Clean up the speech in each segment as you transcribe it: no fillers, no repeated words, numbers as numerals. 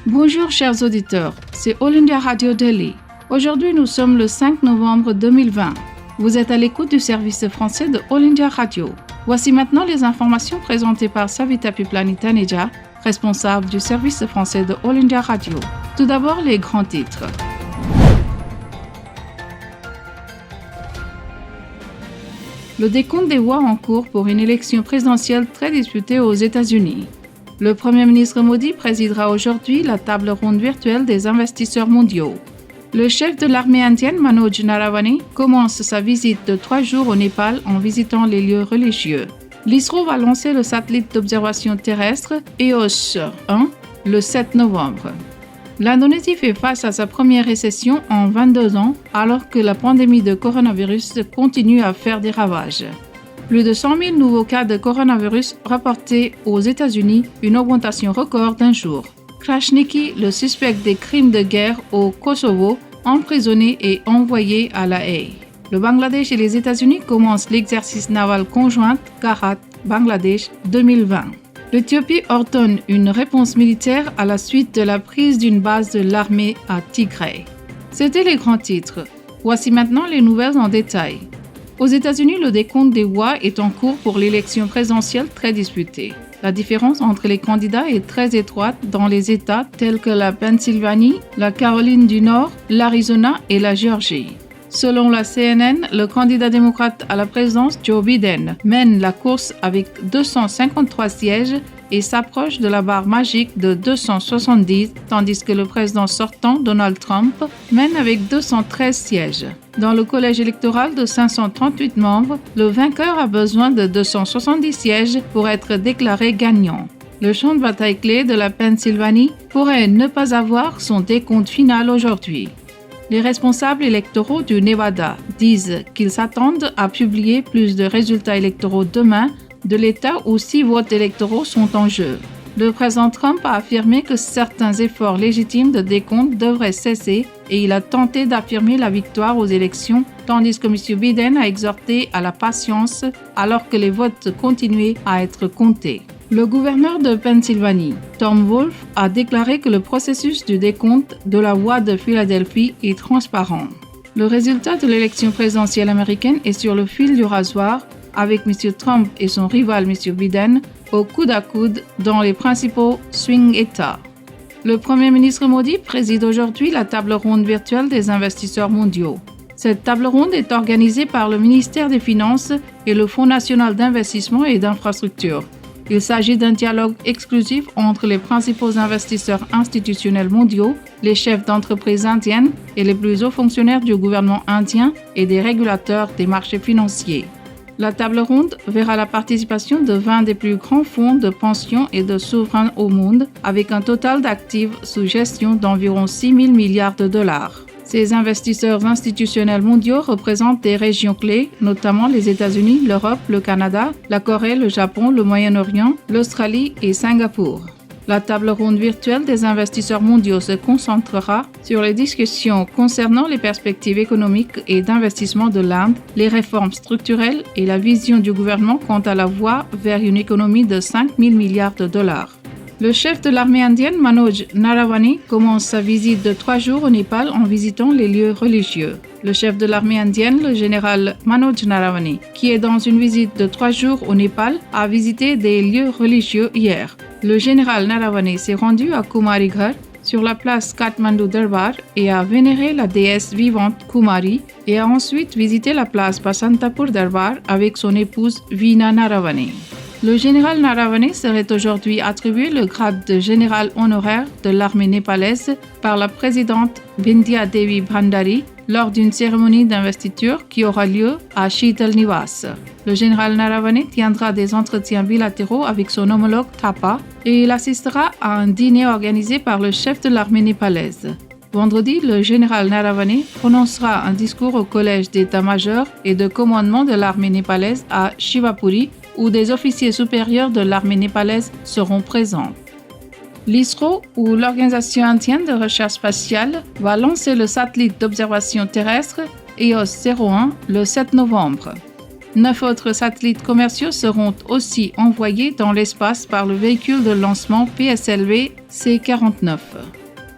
Bonjour chers auditeurs, c'est All India Radio Delhi. Aujourd'hui nous sommes le 5 novembre 2020. Vous êtes à l'écoute du service français de All India Radio. Voici maintenant les informations présentées par Savita Piplani Taneja, responsable du service français de All India Radio. Tout d'abord les grands titres. Le décompte des voix en cours pour une élection présidentielle très disputée aux États-Unis. Le Premier ministre Modi présidera aujourd'hui la table ronde virtuelle des investisseurs mondiaux. Le chef de l'armée indienne Manoj Naravane commence sa visite de 3 jours au Népal en visitant les lieux religieux. L'ISRO va lancer le satellite d'observation terrestre EOS-1 le 7 novembre. L'Indonésie fait face à sa première récession en 22 ans alors que la pandémie de coronavirus continue à faire des ravages. Plus de 100 000 nouveaux cas de coronavirus rapportés aux États-Unis, une augmentation record d'un jour. Krasniki, le suspect des crimes de guerre au Kosovo, emprisonné et envoyé à La Haye. Le Bangladesh et les États-Unis commencent l'exercice naval conjoint Karat-Bangladesh 2020. L'Éthiopie ordonne une réponse militaire à la suite de la prise d'une base de l'armée à Tigray. C'étaient les grands titres. Voici maintenant les nouvelles en détail. Aux États-Unis, le décompte des voix est en cours pour l'élection présidentielle très disputée. La différence entre les candidats est très étroite dans les États tels que la Pennsylvanie, la Caroline du Nord, l'Arizona et la Géorgie. Selon la CNN, le candidat démocrate à la présidence, Joe Biden, mène la course avec 253 sièges et s'approche de la barre magique de 270, tandis que le président sortant, Donald Trump, mène avec 213 sièges. Dans le collège électoral de 538 membres, le vainqueur a besoin de 270 sièges pour être déclaré gagnant. Le champ de bataille clé de la Pennsylvanie pourrait ne pas avoir son décompte final aujourd'hui. Les responsables électoraux du Nevada disent qu'ils s'attendent à publier plus de résultats électoraux demain de l'État où 6 votes électoraux sont en jeu. Le président Trump a affirmé que certains efforts légitimes de décompte devraient cesser et il a tenté d'affirmer la victoire aux élections, tandis que M. Biden a exhorté à la patience alors que les votes continuaient à être comptés. Le gouverneur de Pennsylvanie, Tom Wolf, a déclaré que le processus du décompte de la voix de Philadelphie est transparent. Le résultat de l'élection présidentielle américaine est sur le fil du rasoir, avec M. Trump et son rival M. Biden au coude à coude dans les principaux swing États. Le Premier ministre Modi préside aujourd'hui la table ronde virtuelle des investisseurs mondiaux. Cette table ronde est organisée par le ministère des Finances et le Fonds national d'investissement et d'infrastructure. Il s'agit d'un dialogue exclusif entre les principaux investisseurs institutionnels mondiaux, les chefs d'entreprises indiennes et les plus hauts fonctionnaires du gouvernement indien et des régulateurs des marchés financiers. La table ronde verra la participation de 20 des plus grands fonds de pension et de souverains au monde, avec un total d'actifs sous gestion d'environ 6 000 milliards de dollars. Ces investisseurs institutionnels mondiaux représentent des régions clés, notamment les États-Unis, l'Europe, le Canada, la Corée, le Japon, le Moyen-Orient, l'Australie et Singapour. La table ronde virtuelle des investisseurs mondiaux se concentrera sur les discussions concernant les perspectives économiques et d'investissement de l'Inde, les réformes structurelles et la vision du gouvernement quant à la voie vers une économie de 5 000 milliards de dollars. Le chef de l'armée indienne, Manoj Naravane, commence sa visite de 3 jours au Népal en visitant les lieux religieux. Le chef de l'armée indienne, le général Manoj Naravane, qui est dans une visite de 3 jours au Népal, a visité des lieux religieux hier. Le général Naravane s'est rendu à Kumarighar, sur la place Kathmandu Darbar, et a vénéré la déesse vivante Kumari, et a ensuite visité la place Basantapur Darbar avec son épouse Veena Naravane. Le général Naravane serait aujourd'hui attribué le grade de général honoraire de l'armée népalaise par la présidente Bindya Devi Bhandari lors d'une cérémonie d'investiture qui aura lieu à Sheetal Nivas. Le général Naravane tiendra des entretiens bilatéraux avec son homologue Thapa et il assistera à un dîner organisé par le chef de l'armée népalaise. Vendredi, le général Naravane prononcera un discours au collège d'état-major et de commandement de l'armée népalaise à Shivapuri, où des officiers supérieurs de l'armée népalaise seront présents. L'ISRO, ou l'Organisation indienne de recherche spatiale, va lancer le satellite d'observation terrestre EOS-01 le 7 novembre. 9 autres satellites commerciaux seront aussi envoyés dans l'espace par le véhicule de lancement PSLV C-49.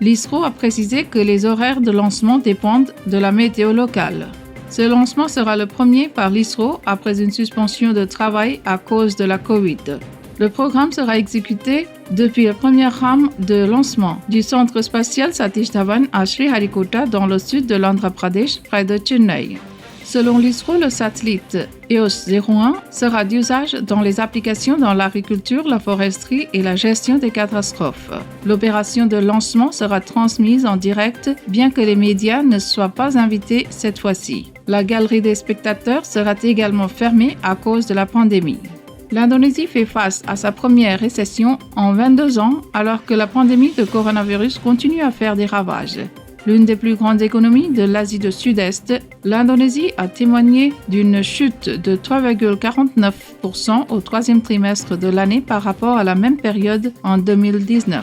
L'ISRO a précisé que les horaires de lancement dépendent de la météo locale. Ce lancement sera le premier par l'ISRO après une suspension de travail à cause de la COVID. Le programme sera exécuté depuis la première rame de lancement du centre spatial Satish Dhawan à Sriharikota dans le sud de l'Andhra Pradesh, près de Chennai. Selon l'ISRO, le satellite EOS-01 sera d'usage dans les applications dans l'agriculture, la foresterie et la gestion des catastrophes. L'opération de lancement sera transmise en direct, bien que les médias ne soient pas invités cette fois-ci. La galerie des spectateurs sera également fermée à cause de la pandémie. L'Indonésie fait face à sa première récession en 22 ans, alors que la pandémie de coronavirus continue à faire des ravages. L'une des plus grandes économies de l'Asie du Sud-Est, l'Indonésie a témoigné d'une chute de 3,49% au troisième trimestre de l'année par rapport à la même période en 2019.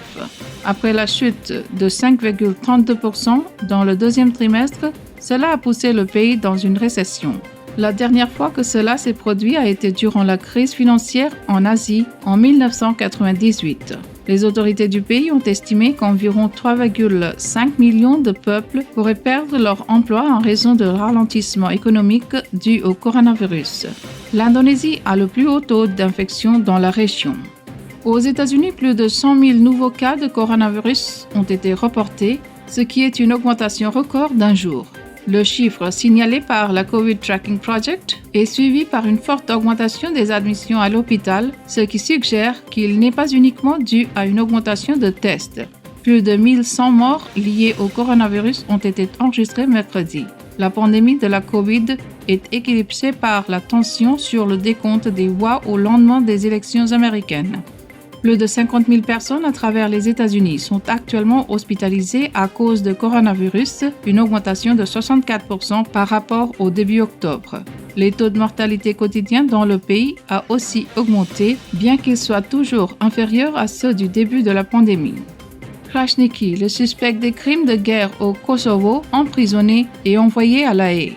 Après la chute de 5,32% dans le deuxième trimestre, cela a poussé le pays dans une récession. La dernière fois que cela s'est produit a été durant la crise financière en Asie en 1998. Les autorités du pays ont estimé qu'environ 3,5 millions de peuples pourraient perdre leur emploi en raison de ralentissement économique dû au coronavirus. L'Indonésie a le plus haut taux d'infection dans la région. Aux États-Unis, plus de 100 000 nouveaux cas de coronavirus ont été reportés, ce qui est une augmentation record d'un jour. Le chiffre signalé par la COVID Tracking Project est suivi par une forte augmentation des admissions à l'hôpital, ce qui suggère qu'il n'est pas uniquement dû à une augmentation de tests. Plus de 1100 morts liées au coronavirus ont été enregistrés mercredi. La pandémie de la COVID est éclipsée par la tension sur le décompte des voix au lendemain des élections américaines. Plus de 50 000 personnes à travers les États-Unis sont actuellement hospitalisées à cause de coronavirus, une augmentation de 64% par rapport au début octobre. Les taux de mortalité quotidiens dans le pays a aussi augmenté, bien qu'ils soient toujours inférieurs à ceux du début de la pandémie. Krasniki, le suspect des crimes de guerre au Kosovo, emprisonné et envoyé à La Haye.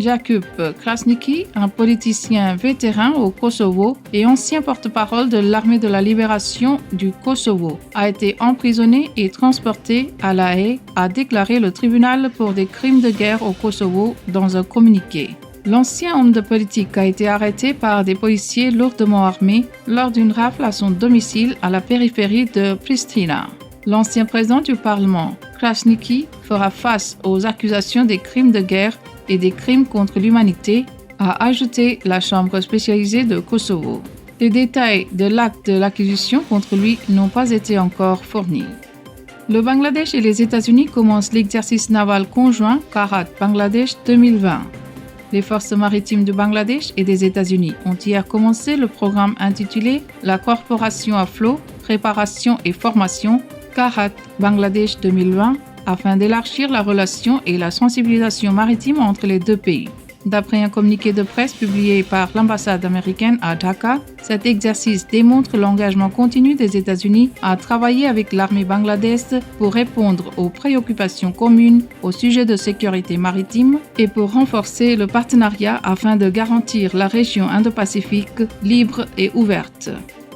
Jakub Krasniki, un politicien vétéran au Kosovo et ancien porte-parole de l'armée de la libération du Kosovo, a été emprisonné et transporté à La Haye, a déclaré le tribunal pour des crimes de guerre au Kosovo dans un communiqué. L'ancien homme de politique a été arrêté par des policiers lourdement armés lors d'une rafle à son domicile à la périphérie de Pristina. L'ancien président du Parlement, Krasniki, fera face aux accusations des crimes de guerre et des crimes contre l'humanité, a ajouté la Chambre spécialisée de Kosovo. Les détails de l'acte de l'acquisition contre lui n'ont pas été encore fournis. Le Bangladesh et les États-Unis commencent l'exercice naval conjoint Karat Bangladesh 2020. Les forces maritimes du Bangladesh et des États-Unis ont hier commencé le programme intitulé La Corporation à flot, préparation et formation Karat Bangladesh 2020 afin d'élargir la relation et la sensibilisation maritime entre les deux pays. D'après un communiqué de presse publié par l'ambassade américaine à Dhaka, cet exercice démontre l'engagement continu des États-Unis à travailler avec l'armée bangladesh pour répondre aux préoccupations communes au sujet de sécurité maritime et pour renforcer le partenariat afin de garantir la région Indo-Pacifique libre et ouverte.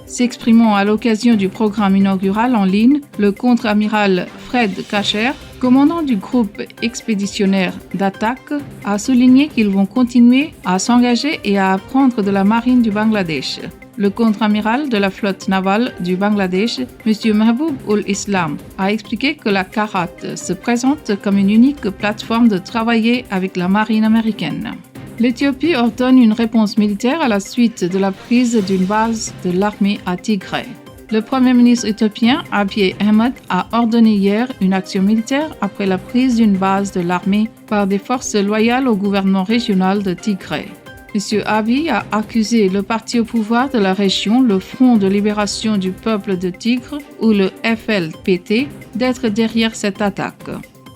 S'exprimant à l'occasion du programme inaugural en ligne, le contre-amiral Fred Kacher, commandant du groupe expéditionnaire d'attaque, a souligné qu'ils vont continuer à s'engager et à apprendre de la marine du Bangladesh. Le contre-amiral de la flotte navale du Bangladesh, M. Mahboub ul-Islam, a expliqué que la Karat se présente comme une unique plateforme de travailler avec la marine américaine. L'Éthiopie ordonne une réponse militaire à la suite de la prise d'une base de l'armée à Tigray. Le Premier ministre éthiopien Abiy Ahmed a ordonné hier une action militaire après la prise d'une base de l'armée par des forces loyales au gouvernement régional de Tigray. M. Abiy a accusé le parti au pouvoir de la région, le Front de libération du peuple de Tigre, ou le FLPT, d'être derrière cette attaque.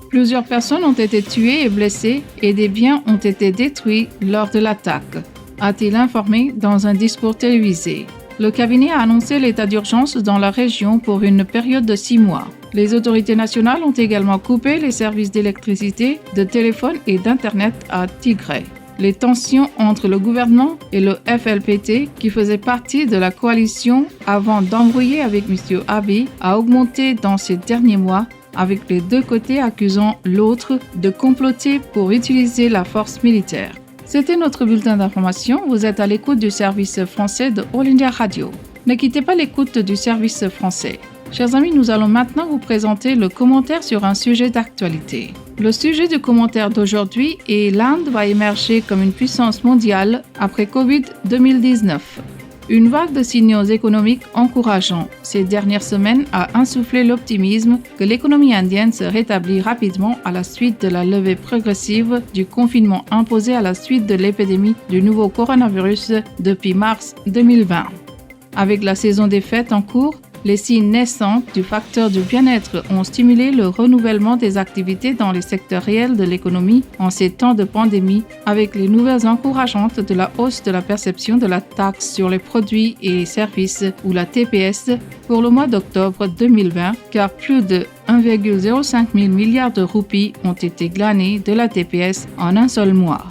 Plusieurs personnes ont été tuées et blessées et des biens ont été détruits lors de l'attaque, a-t-il informé dans un discours télévisé. Le cabinet a annoncé l'état d'urgence dans la région pour une période de 6 mois. Les autorités nationales ont également coupé les services d'électricité, de téléphone et d'Internet à Tigray. Les tensions entre le gouvernement et le FLPT, qui faisait partie de la coalition avant d'embrouiller avec M. Abiy, a augmenté dans ces derniers mois, avec les deux côtés accusant l'autre de comploter pour utiliser la force militaire. C'était notre bulletin d'information. Vous êtes à l'écoute du service français de All India Radio. Ne quittez pas l'écoute du service français. Chers amis, nous allons maintenant vous présenter le commentaire sur un sujet d'actualité. Le sujet du commentaire d'aujourd'hui est l'Inde va émerger comme une puissance mondiale après Covid-2019. Une vague de signaux économiques encourageants ces dernières semaines a insufflé l'optimisme que l'économie indienne se rétablit rapidement à la suite de la levée progressive du confinement imposé à la suite de l'épidémie du nouveau coronavirus depuis mars 2020. Avec la saison des fêtes en cours, les signes naissants du facteur du bien-être ont stimulé le renouvellement des activités dans les secteurs réels de l'économie en ces temps de pandémie, avec les nouvelles encourageantes de la hausse de la perception de la taxe sur les produits et services ou la TPS pour le mois d'octobre 2020, car plus de 1,05 milliard de roupies ont été glanées de la TPS en un seul mois.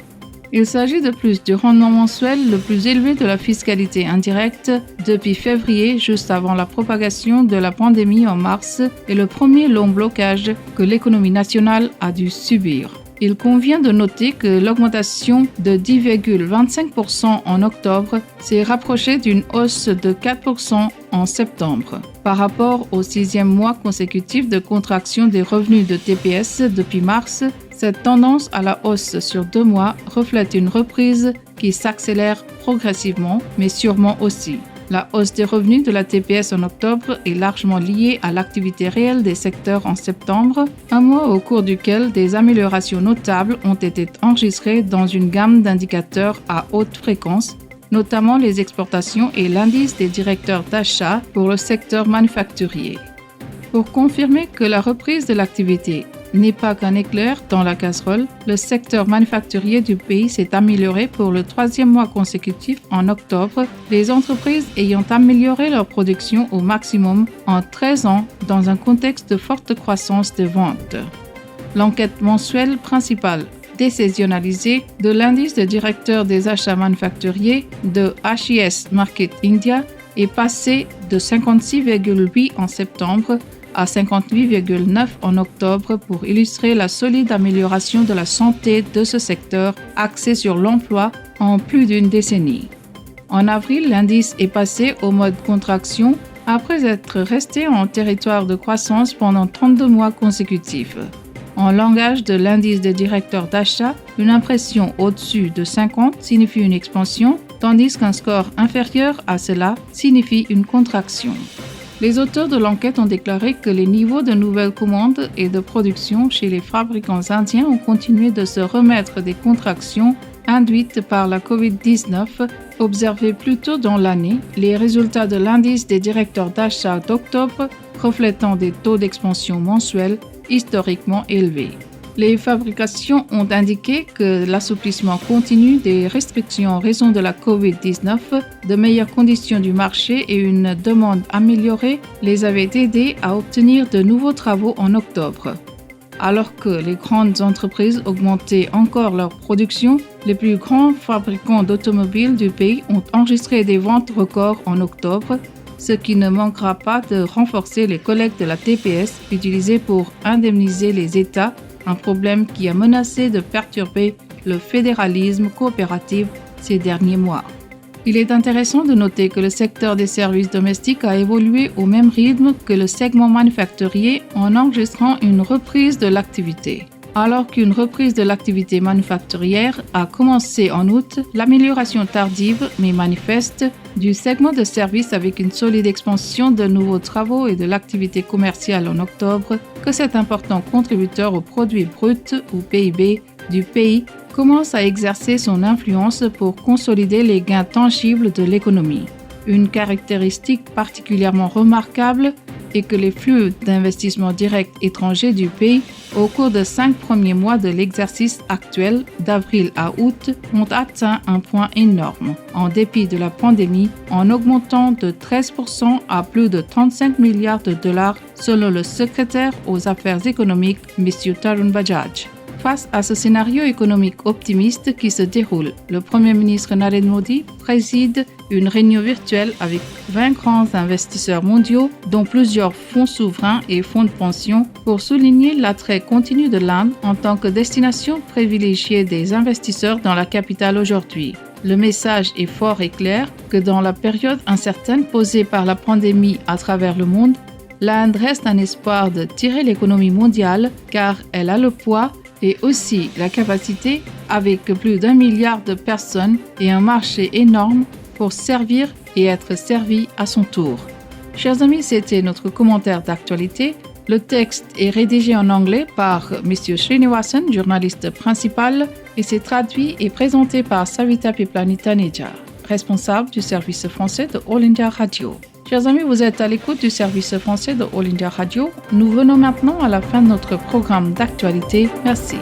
Il s'agit de plus du rendement mensuel le plus élevé de la fiscalité indirecte depuis février, juste avant la propagation de la pandémie en mars et le premier long blocage que l'économie nationale a dû subir. Il convient de noter que l'augmentation de 10,25% en octobre s'est rapprochée d'une hausse de 4% en septembre. Par rapport au 6e mois consécutif de contraction des revenus de TPS depuis mars, cette tendance à la hausse sur 2 mois reflète une reprise qui s'accélère progressivement, mais sûrement aussi. La hausse des revenus de la TPS en octobre est largement liée à l'activité réelle des secteurs en septembre, un mois au cours duquel des améliorations notables ont été enregistrées dans une gamme d'indicateurs à haute fréquence, notamment les exportations et l'indice des directeurs d'achat pour le secteur manufacturier. Pour confirmer que la reprise de l'activité n'est pas qu'un éclair dans la casserole, le secteur manufacturier du pays s'est amélioré pour le 3e mois consécutif en octobre, les entreprises ayant amélioré leur production au maximum en 13 ans dans un contexte de forte croissance des ventes. L'enquête mensuelle principale désaisonnalisée de l'indice de directeur des achats manufacturiers de HIS Market India est passée de 56,8 en septembre à 58,9 en octobre pour illustrer la solide amélioration de la santé de ce secteur axé sur l'emploi en plus d'une décennie. En avril, l'indice est passé au mode contraction après être resté en territoire de croissance pendant 32 mois consécutifs. En langage de l'indice des directeurs d'achat, une impression au-dessus de 50 signifie une expansion, tandis qu'un score inférieur à cela signifie une contraction. Les auteurs de l'enquête ont déclaré que les niveaux de nouvelles commandes et de production chez les fabricants indiens ont continué de se remettre des contractions induites par la COVID-19 observées plus tôt dans l'année, les résultats de l'indice des directeurs d'achat d'octobre reflétant des taux d'expansion mensuels historiquement élevés. Les fabrications ont indiqué que l'assouplissement continu des restrictions en raison de la COVID-19, de meilleures conditions du marché et une demande améliorée les avaient aidés à obtenir de nouveaux travaux en octobre. Alors que les grandes entreprises augmentaient encore leur production, les plus grands fabricants d'automobiles du pays ont enregistré des ventes records en octobre, ce qui ne manquera pas de renforcer les collectes de la TPS utilisées pour indemniser les États, un problème qui a menacé de perturber le fédéralisme coopératif ces derniers mois. Il est intéressant de noter que le secteur des services domestiques a évolué au même rythme que le segment manufacturier en enregistrant une reprise de l'activité. Alors qu'une reprise de l'activité manufacturière a commencé en août, l'amélioration tardive mais manifeste du segment de services avec une solide expansion de nouveaux travaux et de l'activité commerciale en octobre, que cet important contributeur au produit brut ou PIB du pays commence à exercer son influence pour consolider les gains tangibles de l'économie. Une caractéristique particulièrement remarquable est que les flux d'investissements directs étrangers du pays au cours des 5 premiers mois de l'exercice actuel, d'avril à août, ont atteint un point énorme, en dépit de la pandémie, en augmentant de 13% à plus de 35 milliards de dollars, selon le secrétaire aux affaires économiques, M. Tarun Bajaj. face à ce scénario économique optimiste qui se déroule, le Premier ministre Narendra Modi préside une réunion virtuelle avec 20 grands investisseurs mondiaux, dont plusieurs fonds souverains et fonds de pension, pour souligner l'attrait continu de l'Inde en tant que destination privilégiée des investisseurs dans la capitale aujourd'hui. Le message est fort et clair que dans la période incertaine posée par la pandémie à travers le monde, l'Inde reste un espoir de tirer l'économie mondiale car elle a le poids et aussi la capacité, avec plus d'1 milliard de personnes et un marché énorme, pour servir et être servi à son tour. Chers amis, c'était notre commentaire d'actualité. Le texte est rédigé en anglais par M. Srinivasan, journaliste principal, et c'est traduit et présenté par Savita Piplanitaneja, responsable du service français de All India Radio. Chers amis, vous êtes à l'écoute du service français de All India Radio. Nous venons maintenant à la fin de notre programme d'actualité. Merci.